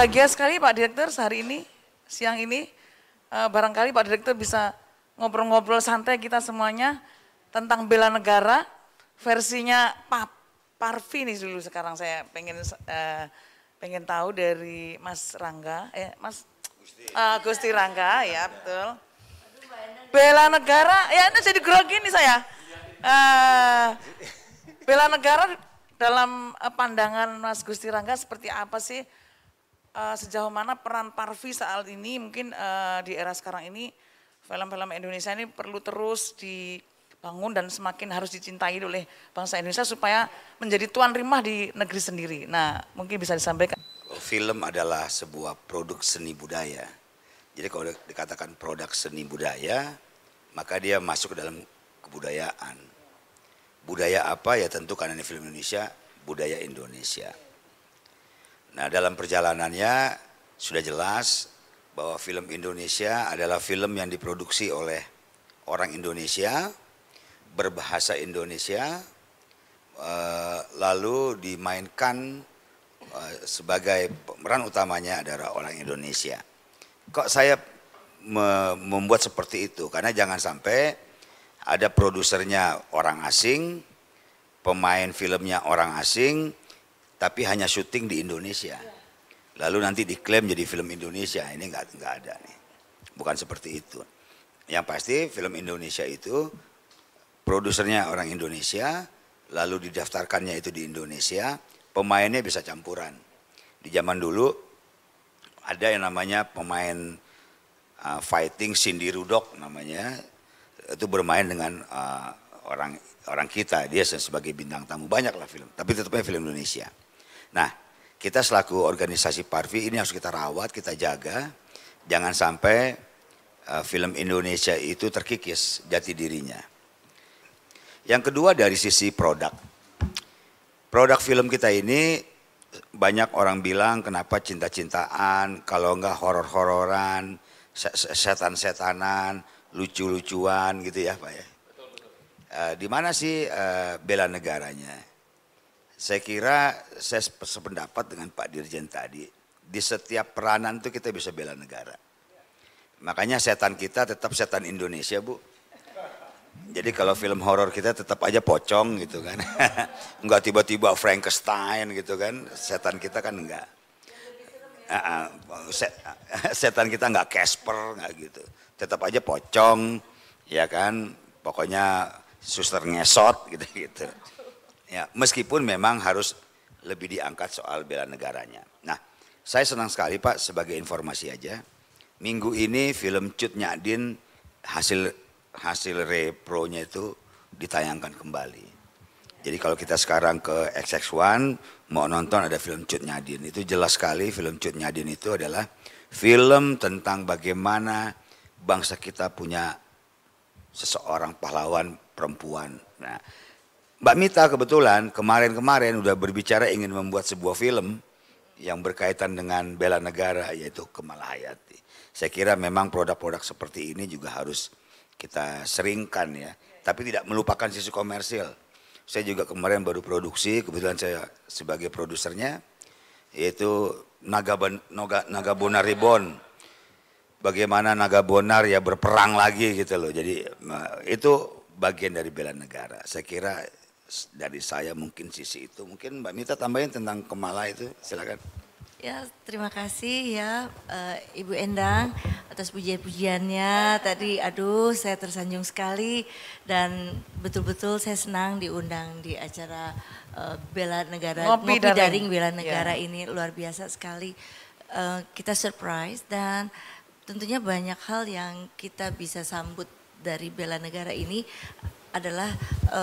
Bahagia sekali Pak Direktur hari ini, siang ini. Barangkali Pak Direktur bisa ngobrol-ngobrol santai kita semuanya tentang bela negara versinya Pak Parvi nih dulu. Sekarang saya pengen tahu dari Mas Rangga, Gusti Rangga, ya betul. Bela negara, ya ini jadi grogi nih saya. Bela negara dalam pandangan Mas Gusti Rangga seperti apa sih? Sejauh mana peran Parvi saat ini mungkin di era sekarang ini film-film Indonesia ini perlu terus dibangun dan semakin harus dicintai oleh bangsa Indonesia supaya menjadi tuan rumah di negeri sendiri. Nah mungkin bisa disampaikan. Film adalah sebuah produk seni budaya. Jadi kalau dikatakan produk seni budaya, maka dia masuk ke dalam kebudayaan. Budaya apa? Ya tentu karena ini film Indonesia, budaya Indonesia. Nah dalam perjalanannya sudah jelas bahwa film Indonesia adalah film yang diproduksi oleh orang Indonesia, berbahasa Indonesia, lalu dimainkan sebagai pemeran utamanya adalah orang Indonesia. Kok saya membuat seperti itu? Karena jangan sampai ada produsernya orang asing, pemain filmnya orang asing, tapi hanya syuting di Indonesia. Lalu nanti diklaim jadi film Indonesia, ini nggak ada nih. Bukan seperti itu. Yang pasti film Indonesia itu produsernya orang Indonesia, lalu didaftarkannya itu di Indonesia, pemainnya bisa campuran. Di zaman dulu ada yang namanya pemain fighting Cindy Rudok namanya, itu bermain dengan orang kita, dia sebagai bintang tamu, banyaklah film, tapi tetapnya film Indonesia. Nah, kita selaku organisasi Parvi ini harus kita rawat, kita jaga, jangan sampai film Indonesia itu terkikis jati dirinya. Yang kedua dari sisi produk film kita ini banyak orang bilang kenapa cinta-cintaan, kalau enggak horor-hororan, setan-setanan, lucu-lucuan gitu ya Pak ya. Di mana sih bela negaranya? Saya kira saya sependapat dengan Pak Dirjen tadi, di setiap peranan itu kita bisa bela negara. Makanya setan kita tetap setan Indonesia Bu. Jadi kalau film horor kita tetap aja pocong gitu kan. Enggak tiba-tiba Frankenstein gitu kan, setan kita kan enggak. Setan kita enggak Casper, enggak gitu. Tetap aja pocong, ya kan, pokoknya suster ngesot gitu-gitu. Ya, meskipun memang harus lebih diangkat soal bela negaranya. Nah, saya senang sekali Pak, sebagai informasi aja. Minggu ini film Cut Nyak Dien hasil repro-nya itu ditayangkan kembali. Jadi kalau kita sekarang ke XX1 mau nonton ada film Cut Nyak Dien, itu jelas sekali film Cut Nyak Dien itu adalah film tentang bagaimana bangsa kita punya seseorang pahlawan perempuan. Nah, Mbak Mita kebetulan kemarin udah berbicara ingin membuat sebuah film yang berkaitan dengan bela negara yaitu Kamala Hayati. Saya kira memang produk-produk seperti ini juga harus kita seringkan ya, tapi tidak melupakan sisi komersil. Saya juga kemarin baru produksi, kebetulan saya sebagai produsernya, yaitu Naga Bonar Reborn. Bagaimana Naga Bonar ya berperang lagi gitu loh. Jadi itu bagian dari bela negara. Saya kira dari saya mungkin sisi itu. Mungkin Mbak Mita tambahin tentang Kamala itu, silakan. Ya, terima kasih ya Ibu Endang atas pujian-pujiannya tadi. Aduh, saya tersanjung sekali dan betul-betul saya senang diundang di acara bela negara, ngopi daring bela negara ini luar biasa sekali. Kita surprise dan tentunya banyak hal yang kita bisa sambut dari bela negara ini adalah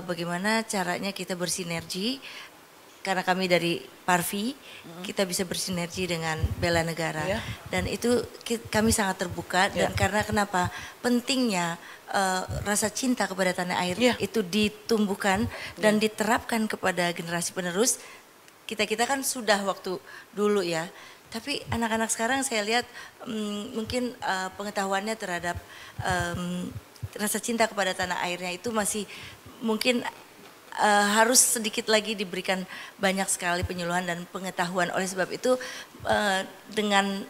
bagaimana caranya kita bersinergi. Karena kami dari Parvi, kita bisa bersinergi dengan bela negara. Dan itu kami sangat terbuka dan karena kenapa pentingnya rasa cinta kepada tanah air itu ditumbuhkan dan diterapkan kepada generasi penerus. Kita kan sudah waktu dulu ya, tapi anak-anak sekarang saya lihat mungkin pengetahuannya terhadap rasa cinta kepada tanah airnya itu masih mungkin harus sedikit lagi diberikan banyak sekali penyuluhan dan pengetahuan. Oleh sebab itu dengan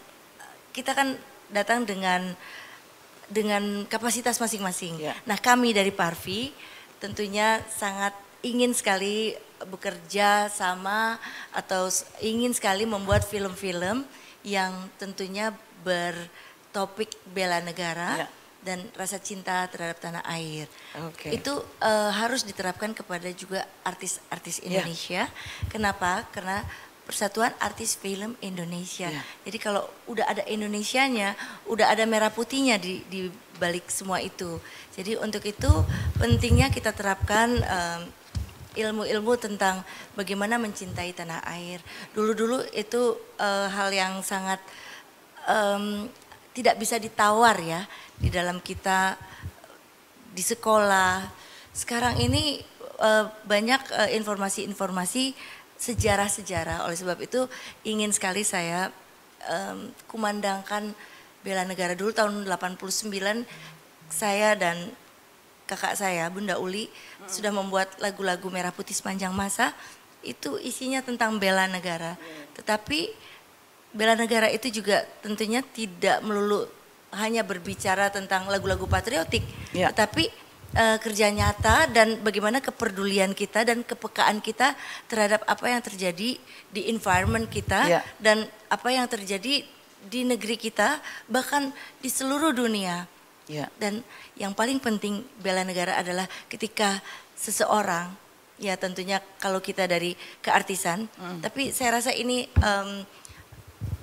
kita kan datang dengan kapasitas masing-masing. Ya. Nah kami dari Parvi tentunya sangat ingin sekali bekerja sama atau ingin sekali membuat film-film yang tentunya bertopik bela negara. Ya. Dan rasa cinta terhadap tanah air. Oke. Itu harus diterapkan kepada juga artis-artis Indonesia. Kenapa? Karena Persatuan Artis Film Indonesia. Jadi kalau udah ada Indonesianya, udah ada merah putihnya di balik semua itu. Jadi untuk itu pentingnya kita terapkan ilmu-ilmu tentang bagaimana mencintai tanah air. Dulu-dulu itu hal yang sangat tidak bisa ditawar ya di dalam kita di sekolah. Sekarang ini banyak informasi-informasi sejarah-sejarah. Oleh sebab itu ingin sekali saya kumandangkan bela negara. Dulu tahun 89 saya dan kakak saya Bunda Uli sudah membuat lagu-lagu Merah Putih Sepanjang Masa. Itu isinya tentang bela negara. Tetapi bela negara itu juga tentunya tidak melulu hanya berbicara tentang lagu-lagu patriotik, tetapi kerja nyata dan bagaimana kepedulian kita dan kepekaan kita terhadap apa yang terjadi di environment kita dan apa yang terjadi di negeri kita bahkan di seluruh dunia. Dan yang paling penting bela negara adalah ketika seseorang, ya tentunya kalau kita dari keartisan, tapi saya rasa ini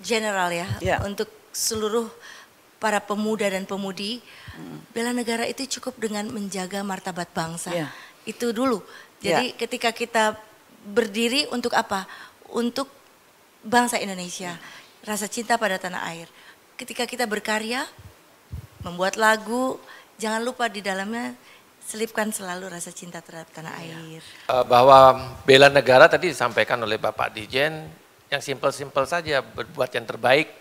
general ya untuk seluruh para pemuda dan pemudi, bela negara itu cukup dengan menjaga martabat bangsa. Itu dulu. Jadi ketika kita berdiri untuk apa? Untuk bangsa Indonesia, rasa cinta pada tanah air. Ketika kita berkarya, membuat lagu, jangan lupa di dalamnya selipkan selalu rasa cinta terhadap tanah air. Bahwa bela negara tadi disampaikan oleh Bapak Dijen, yang simpel-simpel saja, berbuat yang terbaik,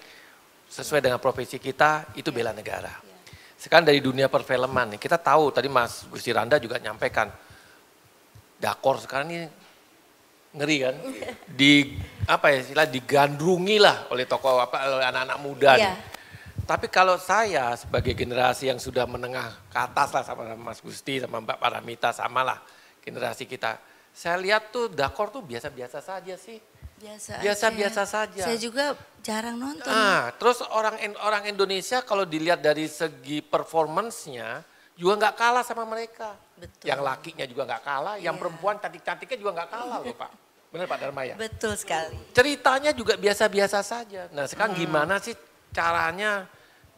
sesuai dengan profesi kita, itu bela negara. Sekarang dari dunia perfilman, kita tahu tadi Mas Gusti Randa juga nyampaikan, dakor sekarang ini ngeri kan, digandrungi lah oleh tokoh oleh anak-anak muda. Tapi kalau saya sebagai generasi yang sudah menengah ke atas lah sama Mas Gusti, sama Mbak Paramita, sama lah generasi kita, saya lihat tuh dakor tuh biasa-biasa saja sih. Biasa-biasa saja. Saya juga jarang nonton. Terus orang Indonesia kalau dilihat dari segi performance-nya juga nggak kalah sama mereka. Betul. Yang lakinya juga nggak kalah, yang perempuan cantik-cantiknya juga nggak kalah loh Pak. Benar Pak Dharma ya? Betul sekali. Ceritanya juga biasa-biasa saja. Nah sekarang gimana sih caranya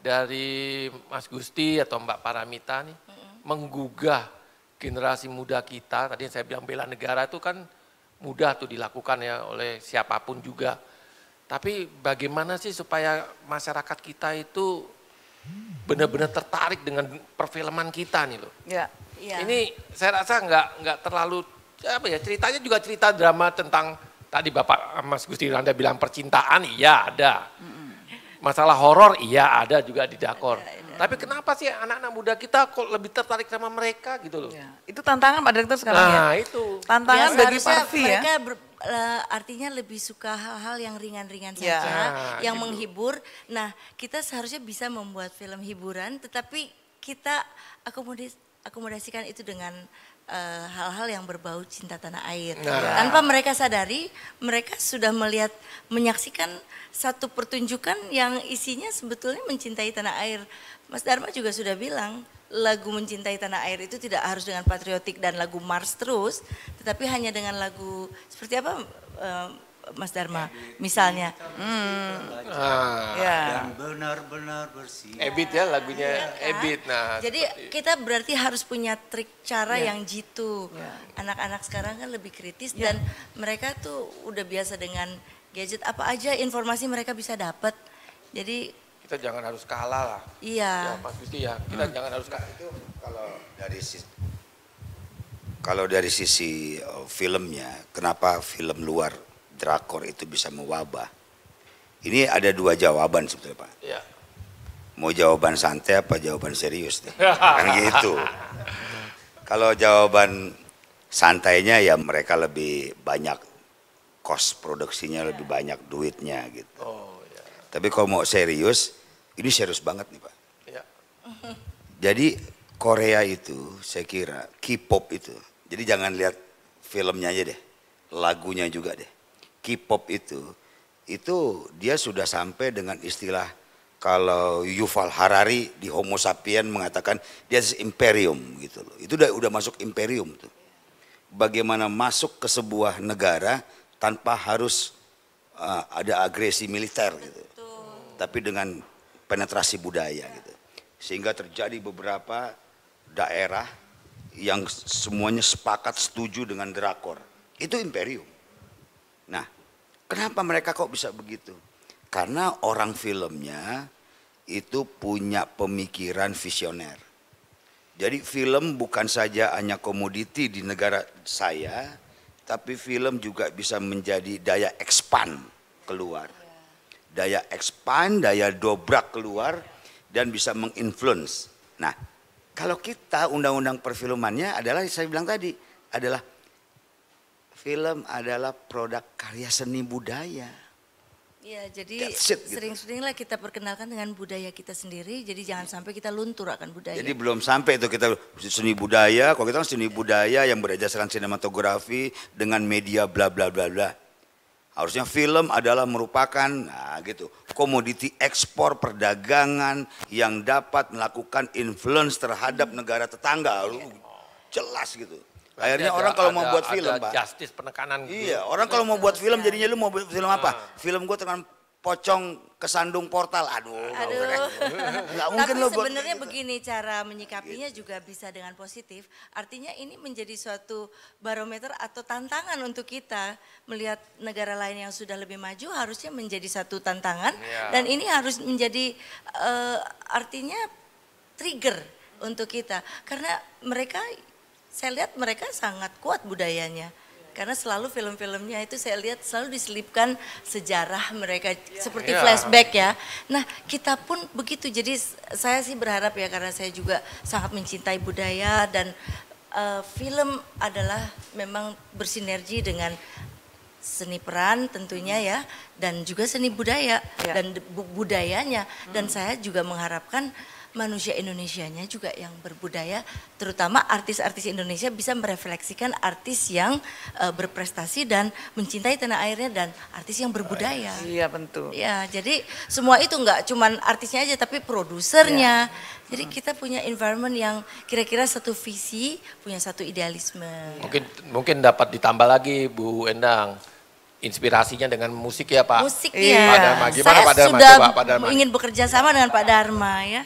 dari Mas Gusti atau Mbak Paramita nih menggugah generasi muda kita? Tadi yang saya bilang bela negara itu kan mudah tuh dilakukan ya oleh siapapun juga. Tapi bagaimana sih supaya masyarakat kita itu benar-benar tertarik dengan perfilman kita nih loh. Ini saya rasa nggak terlalu ceritanya juga cerita drama tentang tadi Bapak Mas Gusti Randa bilang percintaan, iya ada. Masalah horor, iya ada juga di dakor. Tapi kenapa sih anak-anak muda kita kok lebih tertarik sama mereka gitu loh? Itu tantangan Pak Direktur sekarang ya? Itu. Tantangan bagi Parvi ya? Mereka artinya lebih suka hal-hal yang ringan-ringan saja, yang menghibur. Nah kita seharusnya bisa membuat film hiburan, tetapi kita akomodasikan itu dengan hal-hal yang berbau cinta tanah air. Tanpa mereka sadari, mereka sudah menyaksikan satu pertunjukan yang isinya sebetulnya mencintai tanah air. Mas Dharma juga sudah bilang, lagu mencintai tanah air itu tidak harus dengan patriotik dan lagu mars terus, tetapi hanya dengan lagu seperti apa Mas Dharma misalnya. Yang benar-benar bersih. Ebit ya lagunya Ebit. Nah, jadi kita berarti harus punya trik cara yang jitu. Anak-anak sekarang kan lebih kritis dan mereka tuh udah biasa dengan gadget, apa aja informasi mereka bisa dapat. Jadi kita jangan harus kalah lah. Iya. Ya, Mas Gusti ya, kita jangan harus kalah. Itu kalau dari sisi filmnya, kenapa film luar drakor itu bisa mewabah? Ini ada dua jawaban sebetulnya Pak. Ya. Mau jawaban santai apa jawaban serius nih? Kan gitu. Kalau jawaban Santainya ya mereka lebih banyak cost produksinya, lebih banyak duitnya gitu. Oh, ya. Tapi kalau mau serius, ini serius banget nih Pak. Ya. Jadi Korea itu saya kira K-pop itu. Jadi jangan lihat filmnya aja deh, lagunya juga deh. K-pop itu dia sudah sampai dengan istilah, kalau Yuval Harari di Homo Sapien mengatakan dia imperium gitu loh. Itu udah masuk imperium tuh. Bagaimana masuk ke sebuah negara tanpa harus ada agresi militer gitu. Tapi dengan penetrasi budaya gitu. Sehingga terjadi beberapa daerah yang semuanya sepakat setuju dengan drakor. Itu imperium. Nah, kenapa mereka kok bisa begitu? Karena orang filmnya itu punya pemikiran visioner. Jadi film bukan saja hanya komoditi di negara saya, tapi film juga bisa menjadi daya expand keluar. Daya expand, daya dobrak keluar, dan bisa menginfluence. Nah, kalau kita undang-undang perfilmannya adalah, saya bilang tadi, adalah film adalah produk karya seni budaya. Ya, jadi Gitu. sering-seringlah kita perkenalkan dengan budaya kita sendiri, jadi jangan sampai kita luntur akan budaya. Jadi belum sampai itu kita seni budaya, kalau kita kan seni budaya yang berdasarkan sinematografi dengan media bla bla bla bla. Harusnya film adalah merupakan gitu komoditi ekspor perdagangan yang dapat melakukan influence terhadap negara tetangga. Jelas gitu. Akhirnya orang kalau mau buat film, Pak. Justice penekanan. Iya, orang kalau mau buat film jadinya lu mau buat film apa? Film gue dengan pocong kesandung portal. Aduh. Nggak mungkin Tapi lo buat sebenarnya gitu. begini cara menyikapinya juga bisa dengan positif. Artinya ini menjadi suatu barometer atau tantangan untuk kita melihat negara lain yang sudah lebih maju harusnya menjadi satu tantangan dan ini harus menjadi artinya trigger untuk kita karena mereka saya lihat mereka sangat kuat budayanya. Karena selalu film-filmnya itu saya lihat selalu diselipkan sejarah mereka seperti flashback ya. Nah kita pun begitu, jadi saya sih berharap ya karena saya juga sangat mencintai budaya dan film adalah memang bersinergi dengan seni peran tentunya ya dan juga seni budaya dan budayanya. Dan saya juga mengharapkan manusia Indonesianya juga yang berbudaya, terutama artis-artis Indonesia bisa merefleksikan artis yang berprestasi dan mencintai tanah airnya dan artis yang berbudaya. Iya tentu. Ya, jadi semua itu enggak cuman artisnya aja tapi produsernya. Jadi kita punya environment yang kira-kira satu visi, punya satu idealisme. Mungkin dapat ditambah lagi Bu Endang. Inspirasinya dengan musik ya Pak. Musik Iya. ya. Pak Dharma, gimana Saya Pak Dharma? sudah Coba Pak Dharma. ingin bekerja sama dengan Pak Dharma ya.